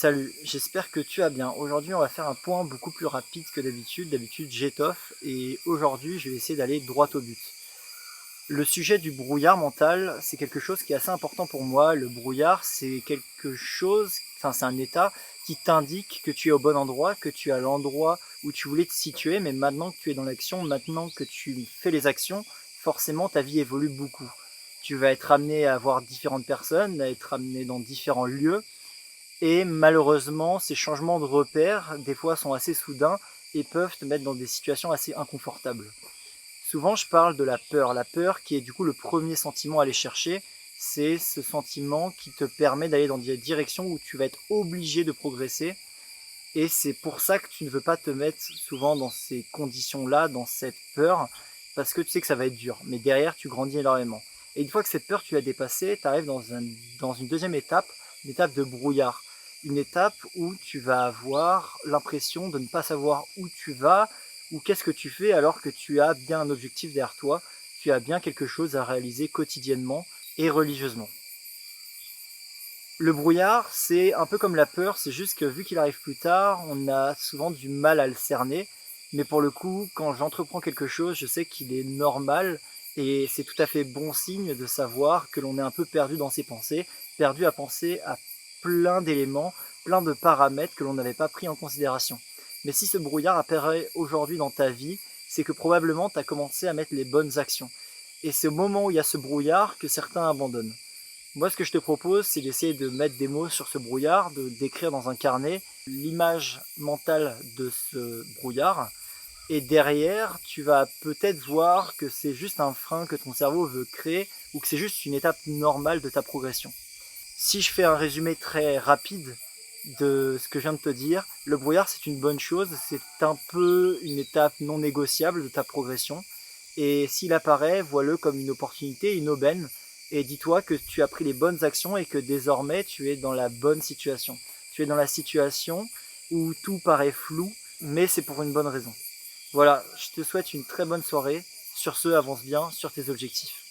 Salut, j'espère que tu vas bien. Aujourd'hui, on va faire un point beaucoup plus rapide que d'habitude. D'habitude, j'étoffe et aujourd'hui, je vais essayer d'aller droit au but. Le sujet du brouillard mental, c'est quelque chose qui est assez important pour moi. Le brouillard, c'est quelque chose, enfin, c'est un état qui t'indique que tu es au bon endroit, que tu es à l'endroit où tu voulais te situer, mais maintenant que tu es dans l'action, maintenant que tu fais les actions, forcément, ta vie évolue beaucoup. Tu vas être amené à voir différentes personnes, à être amené dans différents lieux, et malheureusement, ces changements de repères, des fois, sont assez soudains et peuvent te mettre dans des situations assez inconfortables. Souvent, je parle de la peur. La peur qui est du coup le premier sentiment à aller chercher, c'est ce sentiment qui te permet d'aller dans des directions où tu vas être obligé de progresser. Et c'est pour ça que tu ne veux pas te mettre souvent dans ces conditions-là, dans cette peur, parce que tu sais que ça va être dur. Mais derrière, tu grandis énormément. Et une fois que cette peur, tu l'as dépassée, tu arrives dans une deuxième étape, une étape de brouillard. Une étape où tu vas avoir l'impression de ne pas savoir où tu vas ou qu'est-ce que tu fais alors que tu as bien un objectif derrière toi, tu as bien quelque chose à réaliser quotidiennement et religieusement. Le brouillard, c'est un peu comme la peur, c'est juste que vu qu'il arrive plus tard, on a souvent du mal à le cerner. Mais pour le coup, quand j'entreprends quelque chose, je sais qu'il est normal et c'est tout à fait bon signe de savoir que l'on est un peu perdu dans ses pensées, perdu à penser à plein d'éléments, plein de paramètres que l'on n'avait pas pris en considération. Mais si ce brouillard apparaît aujourd'hui dans ta vie, c'est que probablement tu as commencé à mettre les bonnes actions. Et c'est au moment où il y a ce brouillard que certains abandonnent. Moi, ce que je te propose, c'est d'essayer de mettre des mots sur ce brouillard, de d'écrire dans un carnet l'image mentale de ce brouillard. Et derrière, tu vas peut-être voir que c'est juste un frein que ton cerveau veut créer ou que c'est juste une étape normale de ta progression. Si je fais un résumé très rapide de ce que je viens de te dire, le brouillard c'est une bonne chose, c'est un peu une étape non négociable de ta progression. Et s'il apparaît, vois-le comme une opportunité, une aubaine, et dis-toi que tu as pris les bonnes actions et que désormais tu es dans la bonne situation. Tu es dans la situation où tout paraît flou, mais c'est pour une bonne raison. Voilà, je te souhaite une très bonne soirée. Sur ce, avance bien sur tes objectifs.